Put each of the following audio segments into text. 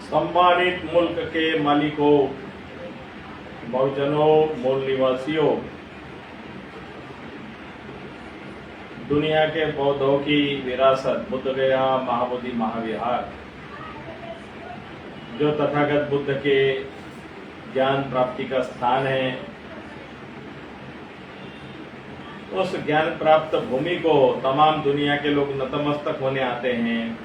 सम्मानित मुल्क के मालिकों, बहुजनों, मूल निवासियों, दुनिया के बौद्धों की विरासत बुद्ध गया महाबोधि महाविहार, जो तथागत बुद्ध के ज्ञान प्राप्ति का स्थान है, उस ज्ञान प्राप्त भूमि को तमाम दुनिया के लोग नतमस्तक होने आते हैं,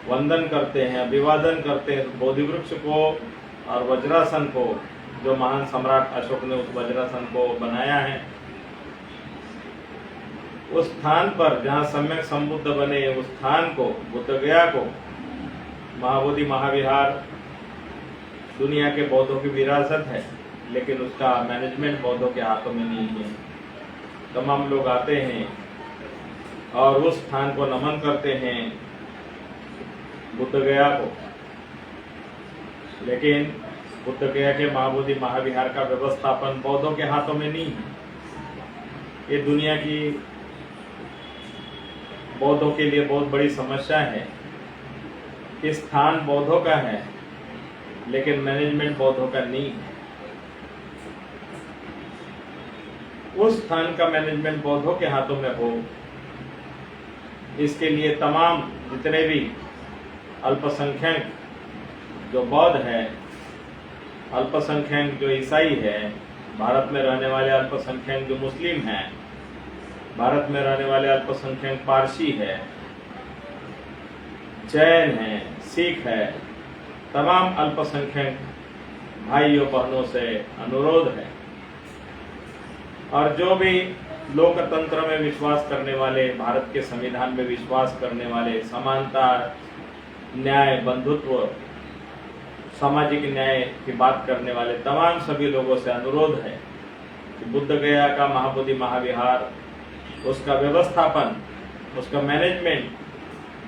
वंदन करते हैं, अभिवादन करते हैं बोधि वृक्ष को और वज्रासन को, जो महान सम्राट अशोक ने उस वज्रासन को बनाया है। उस स्थान पर जहाँ सम्यक संबुद्ध बने, उस स्थान को, बुद्ध गया को महाबोधि महाविहार दुनिया के बौद्धों की विरासत है, लेकिन उसका मैनेजमेंट बौद्धों के हाथों में नहीं है। तमाम लोग आते हैं और उस स्थान को नमन करते हैं, बुद्ध गया को, लेकिन बुद्ध गया के महाबोधि महाविहार का व्यवस्थापन बौद्धों के हाथों में नहीं है। ये दुनिया की बौद्धों के लिए बहुत बड़ी समस्या है कि स्थान बौद्धों का है, लेकिन मैनेजमेंट बौद्धों का नहीं है। उस स्थान का मैनेजमेंट बौद्धों के हाथों में हो, इसके लिए तमाम जितने भी अल्पसंख्यक जो बौद्ध है, अल्पसंख्यक जो ईसाई है, भारत में रहने वाले अल्पसंख्यक जो मुस्लिम हैं, भारत में रहने वाले अल्पसंख्यक पारसी है, जैन है, सिख है, तमाम अल्पसंख्यक भाइयों बहनों से अनुरोध है, और जो भी लोकतंत्र में विश्वास करने वाले, भारत के संविधान में विश्वास करने वाले, समानता, न्याय, बंधुत्व, सामाजिक न्याय की बात करने वाले तमाम सभी लोगों से अनुरोध है कि बुद्ध गया का महाबोधि महाविहार, उसका व्यवस्थापन, उसका मैनेजमेंट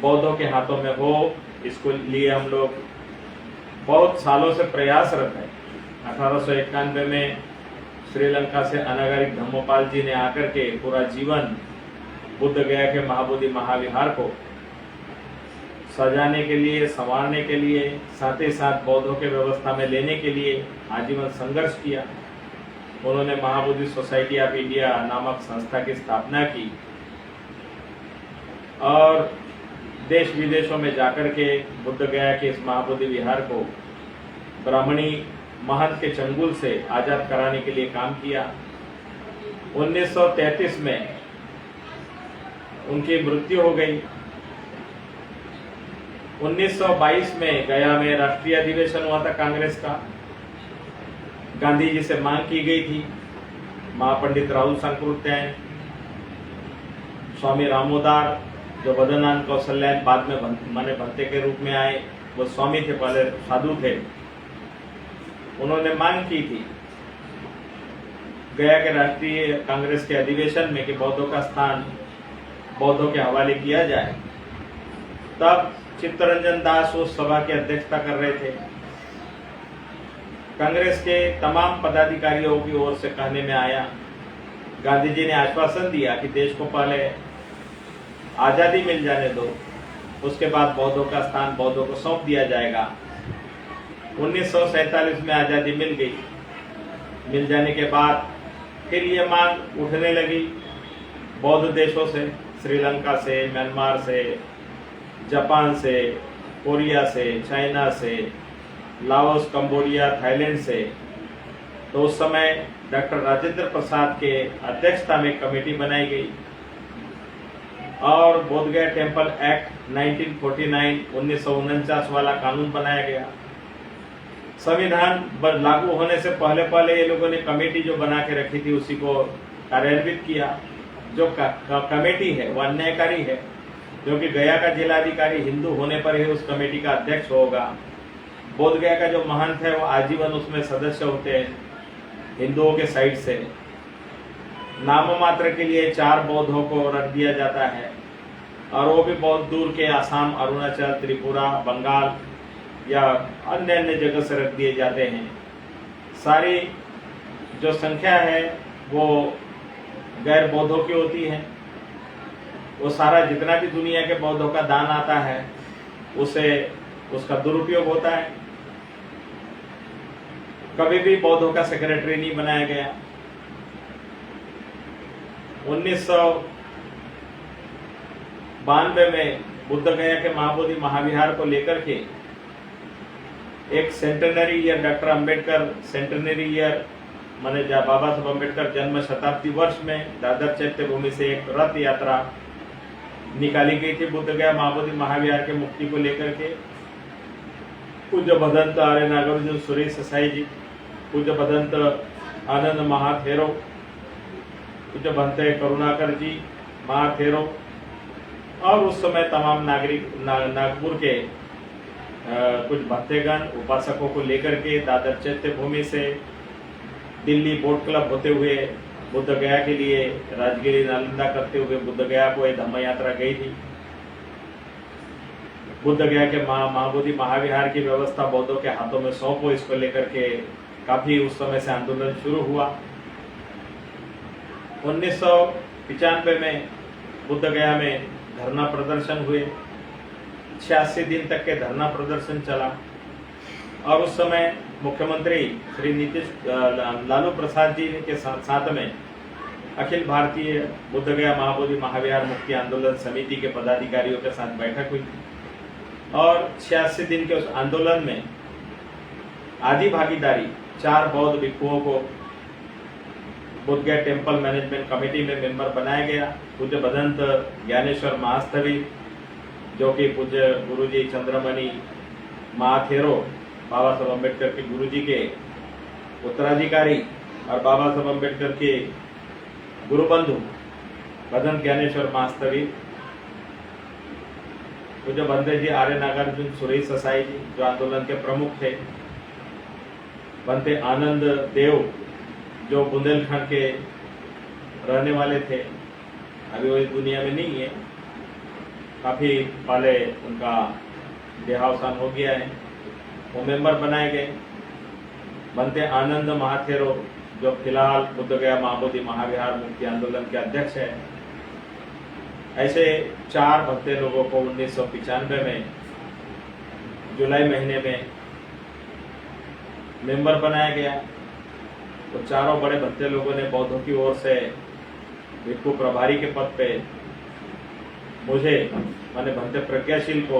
बौद्धों के हाथों में हो। इसको लिए हम लोग बहुत सालों से प्रयासरत है। 1891 में श्रीलंका से अनागरिक धम्मपाल जी ने आकर के पूरा जीवन बुद्ध गया के महाबोधि महाविहार को सजाने के लिए, संवारने के लिए, साथ ही साथ बौद्धों के व्यवस्था में लेने के लिए आजीवन संघर्ष किया। उन्होंने महाबोधि सोसाइटी ऑफ इंडिया नामक संस्था की स्थापना की और देश विदेशों में जाकर के बुद्ध गया के इस महाबोधि विहार को ब्राह्मणी महंत के चंगुल से आजाद कराने के लिए काम किया। 1933 में उनकी मृत्यु हो गई। 1922 में गया में राष्ट्रीय अधिवेशन हुआ था कांग्रेस का। गांधी जी से मांग की गई थी, महापंडित राहुल सांकृत्यायन, स्वामी रामोदार, जो बदनान कौशल्यायन बाद में माने भंते के रूप में आए, वो स्वामी थे, पहले साधु थे। उन्होंने मांग की थी गया के राष्ट्रीय कांग्रेस के अधिवेशन में कि बौद्धों का स्थान बौद्धों के हवाले किया जाए। तब चित्तरंजन दास उस सभा की अध्यक्षता कर रहे थे। कांग्रेस के तमाम पदाधिकारियों की ओर से कहने में आया, गांधी जी ने आश्वासन दिया कि देश को पहले आजादी मिल जाने दो, उसके बाद बौद्धों का स्थान बौद्धों को सौंप दिया जाएगा। 1947 में आजादी मिल गई। मिल जाने के बाद फिर ये मांग उठने लगी बौद्ध देशों से, श्रीलंका से, म्यांमार से, जापान से, कोरिया से, चाइना से, लाओस, कंबोडिया, थाईलैंड से। तो उस समय डॉक्टर राजेंद्र प्रसाद के अध्यक्षता में कमेटी बनाई गई और बोध गया टेम्पल एक्ट 1949 वाला कानून बनाया गया। संविधान लागू होने से पहले पहले ये लोगों ने कमेटी जो बना के रखी थी उसी को कार्यान्वित किया। जो कमेटी है वो अन्यायकारी है, क्योंकि गया का जिलाधिकारी हिंदू होने पर ही उस कमेटी का अध्यक्ष होगा। बोध गया का जो महंत है वो आजीवन उसमें सदस्य होते हैं हिंदुओं के साइड से। नाम मात्र के लिए 4 बौद्धों को रख दिया जाता है, और वो भी बहुत दूर के आसाम, अरुणाचल, त्रिपुरा, बंगाल या अन्य अन्य जगह से रख दिए जाते हैं। सारी जो संख्या है वो गैर बौद्धों की होती है। वो सारा जितना भी दुनिया के बौद्धों का दान आता है उसे उसका दुरुपयोग होता है। कभी भी बौद्धों का सेक्रेटरी नहीं बनाया गया। 1992 में बुद्ध गया के महाबोधि महाविहार को लेकर के एक centenary year, doctor Ambedkar centenary year माने बाबा साहब अंबेडकर जन्म शताब्दी वर्ष में दादर चैत्य भूमि से एक रथ यात्रा निकाली गई थी बुद्ध गया महाबोधि महाविहार के मुक्ति को लेकर के। पूज्य भदंत आर्य नागार्जुन सुरेश ससाई जी, पूज्य भदंत आनंद महाथेरो, पूज्य भंते करुणाकर जी महाथेरो और उस समय तमाम नागपुर के कुछ भक्तगण उपासकों को लेकर के दादर चैत्य भूमि से दिल्ली बोट क्लब होते हुए बुद्ध गया के लिए राजगिरी नालंदा करते हुए बुद्ध गया को एक धम्म यात्रा गई थी। बुद्ध गया के महाबोधि महाविहार की व्यवस्था बौद्धों के हाथों में सौंपो, इसको लेकर के काफी उस समय से आंदोलन शुरू हुआ। 1995 में बुद्ध गया में धरना प्रदर्शन हुए। 86 दिन तक के धरना प्रदर्शन चला और उस समय मुख्यमंत्री श्री नीतीश लालू प्रसाद जी के साथ में अखिल भारतीय बुद्ध गया महाबोधि महाविहार मुक्ति आंदोलन समिति के पदाधिकारियों के साथ बैठक हुई और 86 दिन के उस आंदोलन में आधी भागीदारी 4 बौद्ध भिक्षुओं को बुद्ध गया टेम्पल मैनेजमेंट कमेटी में मेंबर बनाया गया। पूज्य भदंत ज्ञानेश्वर महास्थवी जो कि पूज्य गुरुजी चंद्रमणि महाथेरो बाबा साहब अम्बेडकर के गुरुजी के उत्तराधिकारी और बाबा साहब अम्बेडकर के गुरुबंधु भदंत ज्ञानेश्वर महास्थवी, पूज्य भंते जी आर्य नागार्जुन सुरेश ससाई जी जो आंदोलन के प्रमुख थे, भंते आनंद देव जो बुंदेलखंड के रहने वाले थे, अभी वो इस दुनिया में नहीं है, काफी पहले उनका देहावसान हो गया है, वो मेंबर बनाए गए। भंते आनंद महाथेरो जो फिलहाल बुद्ध गया महाबोधि महाविहार मुक्ति आंदोलन के अध्यक्ष है। ऐसे 4 भक्ते लोगों को 1995 में जुलाई महीने में मेंबर बनाया गया। तो चारों बड़े भक्ते लोगों ने बौद्धों की ओर से भिक्षु प्रभारी के पद पे मुझे माने भंते प्रज्ञाशील को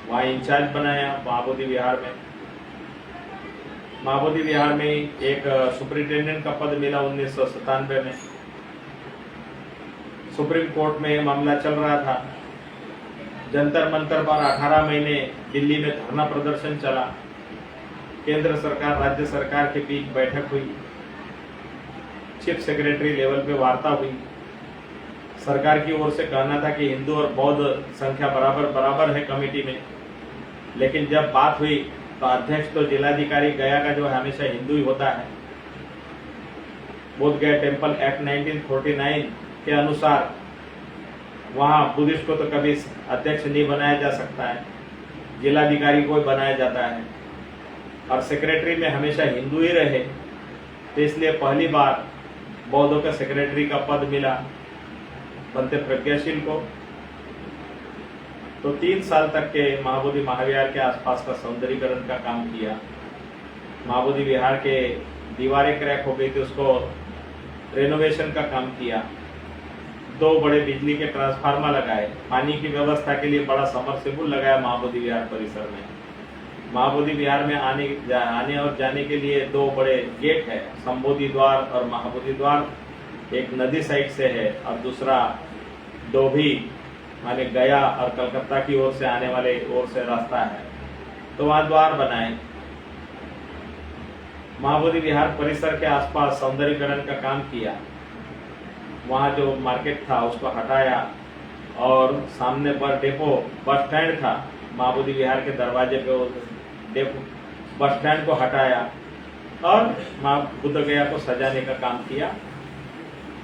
वहाँ इंचार्ज बनाया महाबोधि विहार में। महाबोधि विहार में एक सुपरिटेंडेंट का पद मिला 1997 में। सुप्रीम कोर्ट में मामला चल रहा था। जंतर मंतर पर 18 महीने दिल्ली में धरना प्रदर्शन चला। केंद्र सरकार राज्य सरकार के बीच बैठक हुई, चीफ सेक्रेटरी लेवल पे वार्ता हुई। सरकार की ओर से कहना था कि हिंदू और बौद्ध संख्या बराबर है कमेटी में, लेकिन जब बात हुई तो अध्यक्ष तो जिलाधिकारी गया का जो हमेशा हिंदू ही होता है। बोध गया टेम्पल एक्ट 1949 के अनुसार वहाँ बुद्धिस्ट को तो कभी अध्यक्ष नहीं बनाया जा सकता है, जिलाधिकारी को बनाया जाता है और सेक्रेटरी में हमेशा हिंदू ही रहे। तो इसलिए पहली बार बौद्धों का सेक्रेटरी का पद मिला भंते प्रज्ञाशील को। तो 3 साल तक के महाबोधि महाविहार के आसपास का सौंदर्यीकरण का काम किया। महाबोधि विहार के दीवारें क्रैक हो गई थी, उसको रेनोवेशन का काम किया। 2 बड़े बिजली के ट्रांसफार्मर लगाए, पानी की व्यवस्था के लिए बड़ा समरसेबुल लगाया महाबोधि विहार परिसर में। महाबोधि विहार में आने और जाने के लिए 2 बड़े गेट है, संबोधि द्वार और महाबोधि द्वार। एक नदी साइड से है और दूसरा डोभी माने गया और कलकत्ता की ओर से आने वाले ओर से रास्ता है, तो वहां द्वार बनाए। महाबोधि विहार परिसर के आसपास सौंदर्यीकरण का काम किया। वहां जो मार्केट था उसको हटाया और सामने पर डेपो बस स्टैंड था, महाबोधि विहार के दरवाजे पे डेपो बस स्टैंड को हटाया और मां बुद्ध गया को सजाने का काम किया।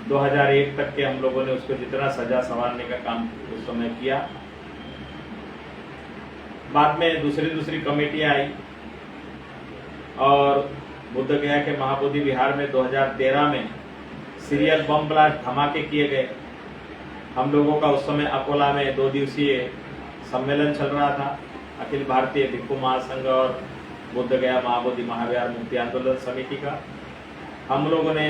2001 तक के हम लोगों ने उसको जितना सजा संवारने का काम उस समय किया। बाद में दूसरी कमेटियां आई और बुद्ध गया के महाबोधि विहार में 2013 में सीरियल बम ब्लास्ट धमाके किए गए। हम लोगों का उस समय अकोला में 2 दिवसीय सम्मेलन चल रहा था। अखिल भारतीय भिक्षु महासंघ और बुद्ध गया महाबोधि महाविहार मुक्ति आंदोलन समिति का। हम लोगों ने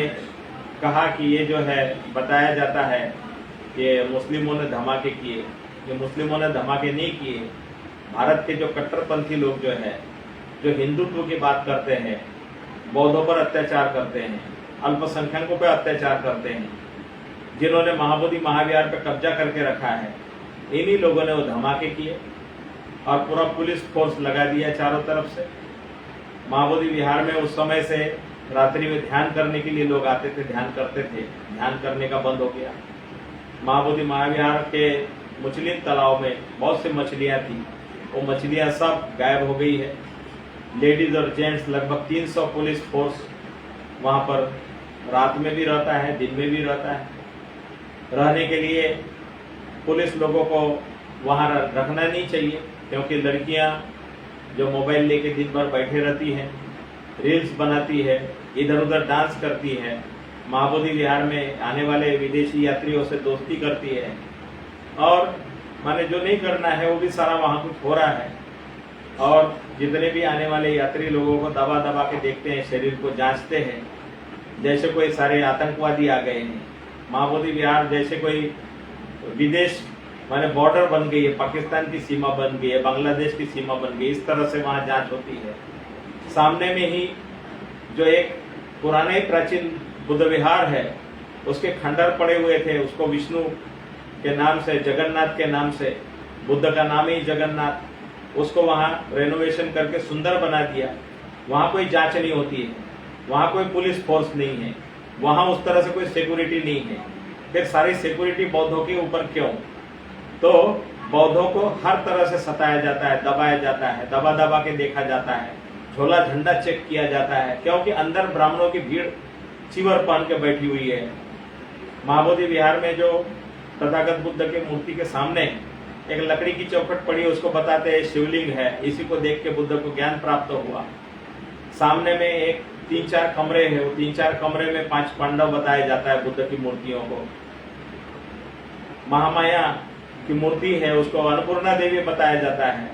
कहा कि ये जो है बताया जाता है कि मुस्लिमों ने धमाके किए, ये मुस्लिमों ने धमाके नहीं किए। भारत के जो कट्टरपंथी लोग जो है, जो हिंदुत्व की बात करते हैं, बौद्धों पर अत्याचार करते हैं, अल्पसंख्यकों पर अत्याचार करते हैं, जिन्होंने महाबोधि महाविहार पर कब्जा करके रखा है, इन्हीं लोगों ने वो धमाके किए और पूरा पुलिस फोर्स लगा दिया चारों तरफ से। महाबोधि विहार में उस समय से रात्रि में ध्यान करने के लिए लोग आते थे, ध्यान करते थे, ध्यान करने का बंद हो गया। महाबोधि महाविहार के मुचलिन तालाब में बहुत सी मछलियां थी, वो मछलियां सब गायब हो गई है। लेडीज और जेंट्स लगभग 300 पुलिस फोर्स वहां पर रात में भी रहता है, दिन में भी रहता है। रहने के लिए पुलिस लोगों को वहां रखना नहीं चाहिए, क्योंकि लड़कियां जो मोबाइल लेके दिन भर बैठे रहती हैं, रील्स बनाती है, इधर उधर डांस करती है, महाबोधि विहार में आने वाले विदेशी यात्रियों से दोस्ती करती है, और माने जो नहीं करना है वो भी सारा वहां कुछ हो रहा है। और जितने भी आने वाले यात्री लोगों को दबा दबा के देखते हैं, शरीर को जांचते हैं, जैसे कोई सारे आतंकवादी आ गए हैं। महाबोधि विहार जैसे कोई विदेश माने बॉर्डर बन गई है, पाकिस्तान की सीमा बन गई है, बांग्लादेश की सीमा बन गई, इस तरह से वहां जांच होती है। सामने में ही जो एक पुराना ही प्राचीन बुद्ध विहार है, उसके खंडर पड़े हुए थे, उसको विष्णु के नाम से, जगन्नाथ के नाम से, बुद्ध का नाम ही जगन्नाथ, उसको वहां रेनोवेशन करके सुंदर बना दिया। वहां कोई जांच नहीं होती है, वहां कोई पुलिस फोर्स नहीं है, वहां उस तरह से कोई सिक्योरिटी नहीं है। फिर सारी सिक्योरिटी बौद्धों के ऊपर क्यों? तो बौद्धों को हर तरह से सताया जाता है, दबाया जाता है, दबा दबा के देखा जाता है, झोला झंडा चेक किया जाता है, क्योंकि अंदर ब्राह्मणों की भीड़ चिवर पान के बैठी हुई है। महाबोधि विहार में जो तथागत बुद्ध की मूर्ति के सामने एक लकड़ी की चौखट पड़ी है, उसको बताते हैं शिवलिंग है, इसी को देख के बुद्ध को ज्ञान प्राप्त हुआ। सामने में एक 3-4 कमरे हैं, वो 3-4 कमरे में 5 पांडव बताया जाता है बुद्ध की मूर्तियों को। महामाया की मूर्ति है, उसको अन्नपूर्णा देवी बताया जाता है।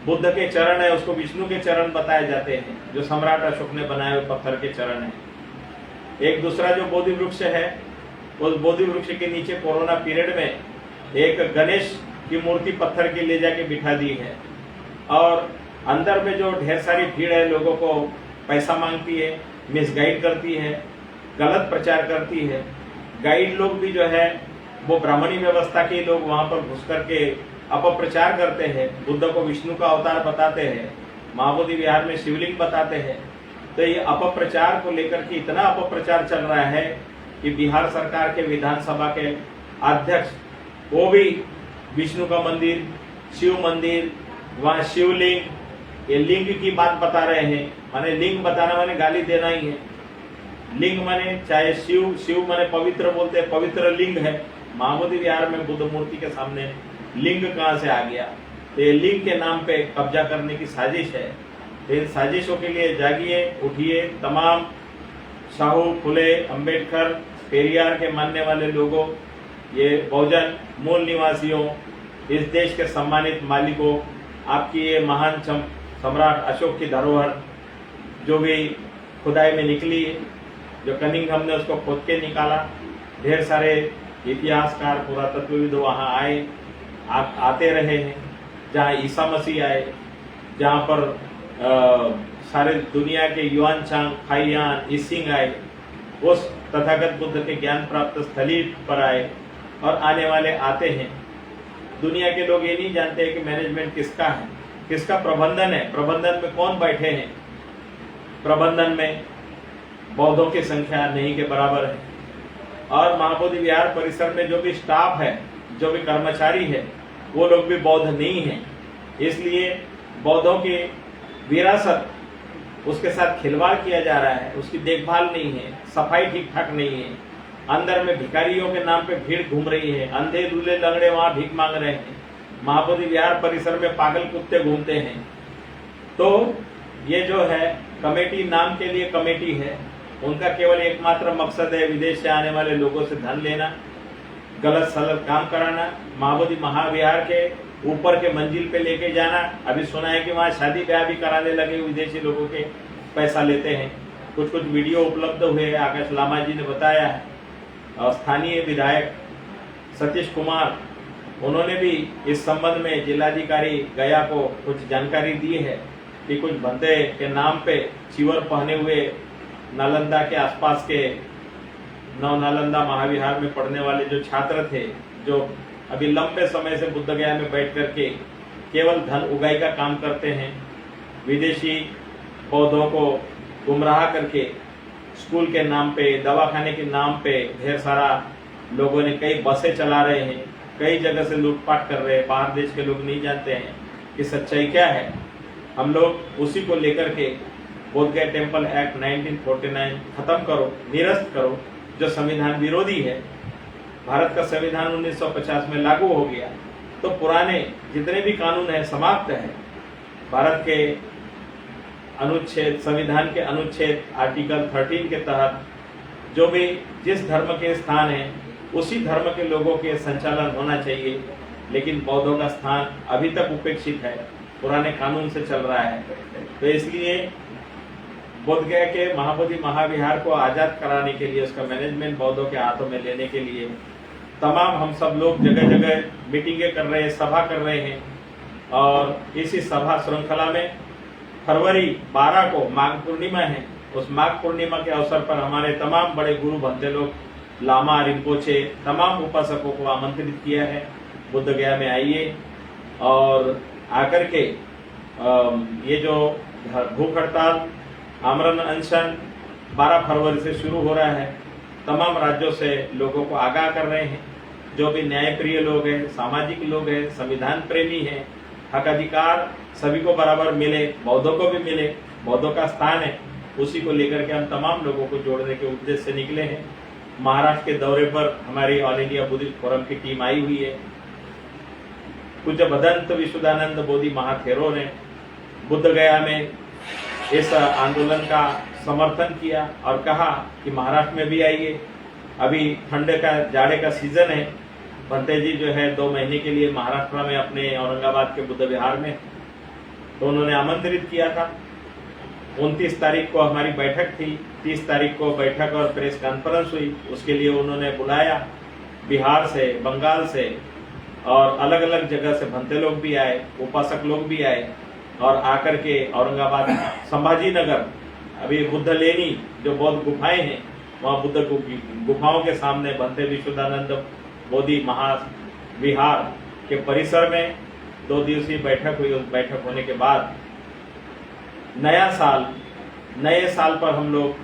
बुद्ध के चरण है, उसको विष्णु के चरण बताए जाते हैं, जो सम्राट अशोक ने बनाए हुए पत्थर के चरण है। एक दूसरा जो बोधि वृक्ष है, उस बोधि वृक्ष के नीचे कोरोना पीरियड में एक गणेश की मूर्ति पत्थर की ले जाके बिठा दी है। और अंदर में जो ढेर सारी भीड़ है, लोगों को पैसा मांगती है, मिसगाइड करती है, गलत प्रचार करती है। गाइड लोग भी जो है वो ब्राह्मणी व्यवस्था के लोग वहां पर घुस करके अपप्रचार करते हैं, बुद्ध को विष्णु का अवतार बताते हैं, महाबोधि विहार में शिवलिंग बताते हैं। तो ये अपप्रचार को लेकर के इतना अपप्रचार चल रहा है कि बिहार सरकार के विधानसभा के अध्यक्ष वो भी विष्णु का मंदिर, शिव मंदिर, वहां शिवलिंग, ये लिंग की बात बता रहे हैं। माने लिंग बताना माने गाली देना ही है। लिंग माने चाहे शिव माने पवित्र बोलते हैं, पवित्र लिंग है। महाबोधि विहार में बुद्ध मूर्ति के सामने लिंग कहां से आ गया? तो ये लिंग के नाम पे कब्जा करने की साजिश है। तो इन साजिशों के लिए जागिए, उठिए। तमाम साहू, फुले, अंबेडकर, पेरियार के मानने वाले लोगों, ये बहुजन मूल निवासियों, इस देश के सम्मानित मालिकों, आपकी ये महान सम्राट अशोक की धरोहर जो भी खुदाई में निकली, जो कनिंघम ने उसको खोद के निकाला, ढेर सारे इतिहासकार, पुरातत्वविद वहाँ आए, आते रहे हैं। जहाँ ईसा मसीह आए, जहाँ पर सारे दुनिया के युआन चांग, फाइयान, इसिंग आए, उस तथागत बुद्ध के ज्ञान प्राप्त स्थली पर आए और आने वाले आते हैं। दुनिया के लोग ये नहीं जानते कि मैनेजमेंट किसका है, किसका प्रबंधन है, प्रबंधन में कौन बैठे हैं। प्रबंधन में बौद्धों की संख्या नहीं के बराबर है। और महाबोधि विहार परिसर में जो भी स्टाफ है, जो भी कर्मचारी है, वो लोग भी बौद्ध नहीं है। इसलिए बौद्धों की विरासत, उसके साथ खिलवाड़ किया जा रहा है, उसकी देखभाल नहीं है, सफाई ठीक ठाक नहीं है। अंदर में भिखारियों के नाम पे भीड़ घूम रही है, अंधे लूले लंगड़े वहां भीख मांग रहे हैं। महाबोधि विहार परिसर में पागल कुत्ते घूमते हैं। तो ये जो है कमेटी, नाम के लिए कमेटी है, उनका केवल एकमात्र मकसद है विदेश से आने वाले लोगों से धन लेना, गलत सलत काम कराना। महाबोधि महाविहार के ऊपर के मंजिल पे लेके जाना। अभी सुना है कि वहाँ शादी ब्याह भी कराने लगे, विदेशी लोगों के पैसा लेते हैं। कुछ कुछ वीडियो उपलब्ध हुए, आकाश लामा जी ने बताया है। और स्थानीय विधायक सतीश कुमार, उन्होंने भी इस संबंध में जिलाधिकारी गया को कुछ जानकारी दी है कि कुछ भंते के नाम पे चिवर पहने हुए नालंदा के आसपास के नव नालंदा महाविहार में पढ़ने वाले जो छात्र थे, जो अभी लंबे समय से बुद्ध गया में बैठ करके केवल धन उगाई का काम करते हैं, विदेशी पौधों को गुमराह करके स्कूल के नाम पे, दवाखाने के नाम पे ढेर सारा लोगों ने कई बसें चला रहे हैं, कई जगह से लूटपाट कर रहे हैं। बाहर देश के लोग नहीं जानते हैं कि सच्चाई क्या है। हम लोग उसी को लेकर के बोध गया टेम्पल एक्ट 1949 खत्म करो, निरस्त करो, जो संविधान विरोधी है। भारत का संविधान 1950 में लागू हो गया, तो पुराने जितने भी कानून है समाप्त है। भारत के अनुच्छेद, संविधान के अनुच्छेद आर्टिकल 13 के तहत जो भी जिस धर्म के स्थान है उसी धर्म के लोगों के संचालन होना चाहिए, लेकिन बौद्धों का स्थान अभी तक उपेक्षित है, पुराने कानून से चल रहा है। तो इसलिए बोध गया के महाबोधि महाविहार को आजाद कराने के लिए, उसका मैनेजमेंट बौद्धों के हाथों में लेने के लिए तमाम हम सब लोग जगह जगह मीटिंगें कर रहे हैं, सभा कर रहे हैं। और इसी सभा श्रृंखला में फरवरी 12 को माघ पूर्णिमा है, उस माघ पूर्णिमा के अवसर पर हमारे तमाम बड़े गुरु भंते लोग, लामा, रिम्पोचे, तमाम उपासकों को आमंत्रित किया है, बुद्ध गया में आइए और आकर के ये जो भूख हड़ताल, आमरण अनशन 12 फरवरी से शुरू हो रहा है, तमाम राज्यों से लोगों को आगाह कर रहे हैं। जो भी न्याय प्रिय लोग हैं, सामाजिक लोग हैं, संविधान प्रेमी हैं, हक अधिकार सभी को बराबर मिले, बौद्धों को भी मिले, बौद्धों का स्थान है, उसी को लेकर के हम तमाम लोगों को जोड़ने के उद्देश्य से निकले हैं। महाराष्ट्र के दौरे पर हमारी ऑल इंडिया बुद्धिस्ट फोरम की टीम आई हुई है। पूज्य भदंत विशुद्धानंद बोधि महाथेरो ने बुद्ध गया में इस आंदोलन का समर्थन किया और कहा कि महाराष्ट्र में भी आइए। अभी ठंडे का, जाड़े का सीजन है। भंते जी जो है 2 महीने के लिए महाराष्ट्र में अपने औरंगाबाद के बुद्ध विहार में, तो उन्होंने आमंत्रित किया था। 29 तारीख को हमारी बैठक थी, 30 तारीख को बैठक और प्रेस कॉन्फ्रेंस हुई। उसके लिए उन्होंने बुलाया, बिहार से, बंगाल से और अलग अलग जगह से भंते लोग भी आए, उपासक लोग भी आए और आकर के औरंगाबाद, संभाजी नगर, अभी बुद्ध लेनी जो बौद्ध गुफाएं हैं, वहाँ बुद्ध गुफाओं के सामने भंते विशुद्धानंद बोधि महाविहार के परिसर में 2 दिवसीय बैठक हुई। उस बैठक होने के बाद नए साल पर हम लोग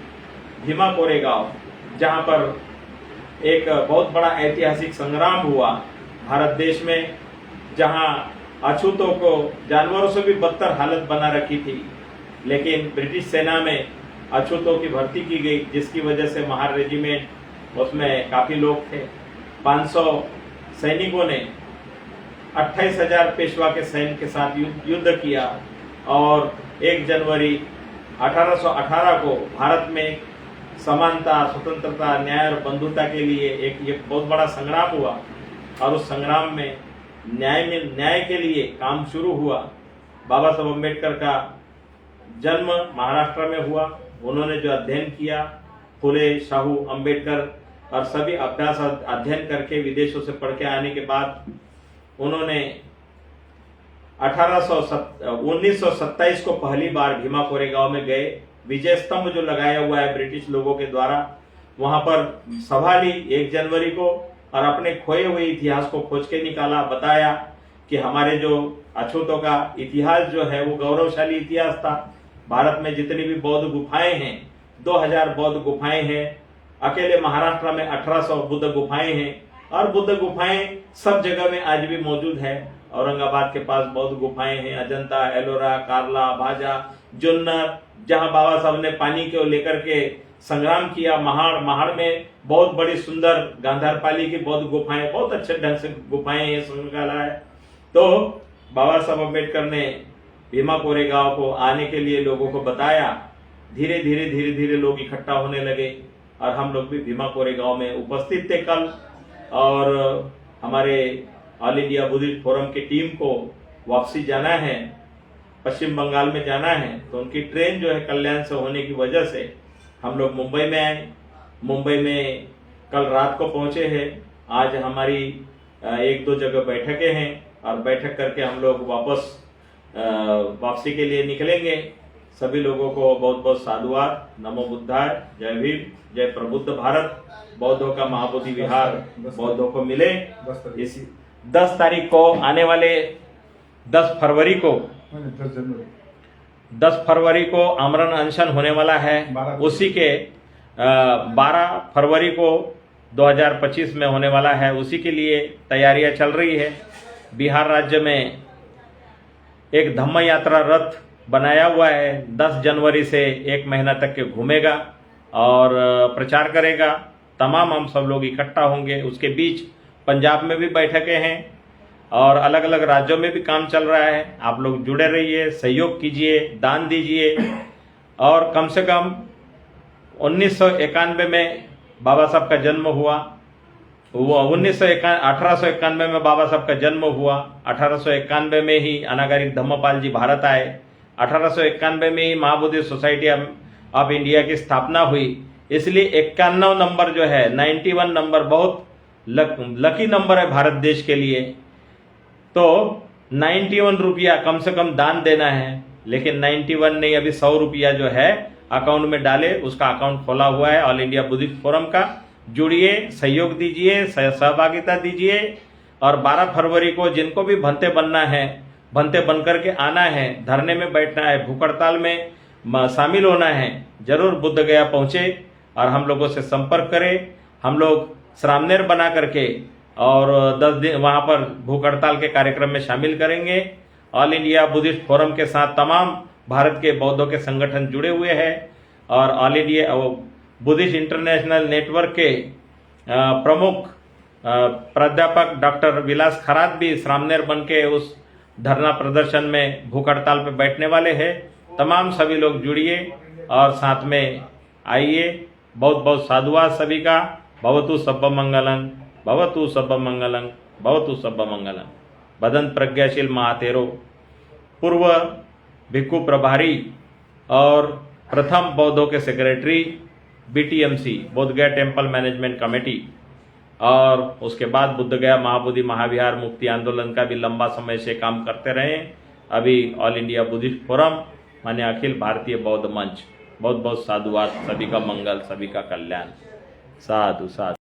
भीमा कोरेगांव, जहाँ पर एक बहुत बड़ा ऐतिहासिक संग्राम हुआ भारत देश में, जहाँ अछूतों को जानवरों से भी बदतर हालत बना रखी थी, लेकिन ब्रिटिश सेना में अछूतों की भर्ती की गई, जिसकी वजह से महार रेजिमेंट, उसमें काफी लोग थे। 500 सैनिकों ने 28,000 पेशवा के सैन्य के साथ युद्ध किया और 1 जनवरी 1818 को भारत में समानता, स्वतंत्रता, न्याय और बंधुता के लिए एक बहुत बड़ा संग्राम हुआ। और उस संग्राम में न्याय के लिए काम शुरू हुआ। बाबा साहब अम्बेडकर का जन्म महाराष्ट्र में हुआ। उन्होंने जो अध्ययन किया, फुले, शाहू, अम्बेडकर और सभी अभ्यास अध्ययन करके विदेशों से पढ़ के आने के बाद उन्होंने 1927 को पहली बार भीमा कोरेगांव में गए। विजय स्तंभ जो लगाया हुआ है ब्रिटिश लोगों के द्वारा, वहां पर सभा ली 1 जनवरी को और अपने खोए हुए इतिहास को खोज के निकाला। बताया कि हमारे जो अछूतों का इतिहास जो है वो गौरवशाली इतिहास था। भारत में जितनी भी बौद्ध गुफाएं हैं, 2000 बौद्ध गुफाएं हैं। अकेले महाराष्ट्र में 1800 बुद्ध गुफाएं हैं और बुद्ध गुफाएं सब जगह में आज भी मौजूद है। औरंगाबाद के पास बौद्ध गुफाएं हैं, अजंता, एलोरा, कार्ला, भाजा, जुन्नर, जहां बाबा साहब ने पानी को लेकर के संग्राम किया। महाड़ में बहुत बड़ी सुंदर गांधारपाली की बौद्ध गुफाएं, बहुत अच्छे ढंग से गुफाएं हैं, संग्रहालय है। तो बाबा साहब अम्बेडकर ने भीमा कोरेगांव को आने के लिए लोगों को बताया। धीरे धीरे लोग इकट्ठा होने लगे और हम लोग भी भीमा कोरेगांव में उपस्थित थे कल। और हमारे ऑल इंडिया बुद्धिस्ट फोरम की टीम को वापसी जाना है, पश्चिम बंगाल में जाना है, तो उनकी ट्रेन जो है कल्याण से होने की वजह से हम लोग मुंबई में आए। मुंबई में कल रात को पहुंचे हैं। आज हमारी एक दो जगह बैठकें हैं और बैठक करके हम लोग वापसी के लिए निकलेंगे। सभी लोगों को बहुत बहुत साधुवाद। नमो बुद्धाय, जय भीम, जय प्रबुद्ध भारत। बौद्धों का महाबोधि विहार बौद्धों को मिले। इस 10 तारीख को आने वाले 10 फरवरी को आमरण अनशन होने वाला है। उसी के 12 फरवरी को 2025 में होने वाला है। उसी के लिए तैयारियां चल रही है। बिहार राज्य में एक धम्म यात्रा रथ बनाया हुआ है। 10 जनवरी से 1 महीना तक के घूमेगा और प्रचार करेगा। तमाम हम सब लोग इकट्ठा होंगे। उसके बीच पंजाब में भी बैठकें हैं और अलग अलग राज्यों में भी काम चल रहा है। आप लोग जुड़े रहिए, सहयोग कीजिए, दान दीजिए। और कम से कम 1991 में बाबा साहब का जन्म हुआ। वो 1891 में बाबा साहब का जन्म हुआ। 1891 में ही अनागारिक धम्मपाल जी भारत आए। 1891 में ही महाबोधि सोसाइटी ऑफ इंडिया की स्थापना हुई। इसलिए 91 नंबर जो है, 91 नंबर बहुत लकी नंबर है भारत देश के लिए। तो 91 रुपया कम से कम दान देना है। लेकिन 91 नहीं, अभी 100 रुपया जो है अकाउंट में डाले। उसका अकाउंट खोला हुआ है ऑल इंडिया बुद्धिस्ट फोरम का। जुड़िए, सहयोग दीजिए, सहभागिता दीजिए। और 12 फरवरी को जिनको भी भंते बनना है, भंते बन करके आना है, धरने में बैठना है, भूख हड़ताल में शामिल होना है, जरूर बुद्ध गया पहुंचे और हम लोगों से संपर्क करें। हम लोग श्रामनेर बना करके और 10 दिन वहां पर भूख हड़ताल के कार्यक्रम में शामिल करेंगे। ऑल इंडिया बुद्धिस्ट फोरम के साथ तमाम भारत के बौद्धों के संगठन जुड़े हुए हैं और all India Buddhist international network के प्रमुख प्राध्यापक डॉक्टर विलास खरात भी श्रामनेर बन के उस धरना प्रदर्शन में भूख हड़ताल पर बैठने वाले हैं। तमाम सभी लोग जुड़िए और साथ में आइए। बहुत बहुत साधुवाद सभी का। भवतु सब्बम मंगलम, भवतु सब्बम मंगलम, भवतु सब्बम मंगलम। बदन प्रज्ञाशील महातेरो, पूर्व भिक्खु प्रभारी और प्रथम बौद्धों के सेक्रेटरी BTMC बोध गया टेम्पल मैनेजमेंट कमेटी। और उसके बाद बुद्ध गया महाबोधि महाविहार मुक्ति आंदोलन का भी लंबा समय से काम करते रहे। अभी ऑल इंडिया बुद्धिस्ट फोरम माने अखिल भारतीय बौद्ध मंच। बहुत बहुत साधुवाद। सभी का मंगल, सभी का कल्याण। साधु साधु।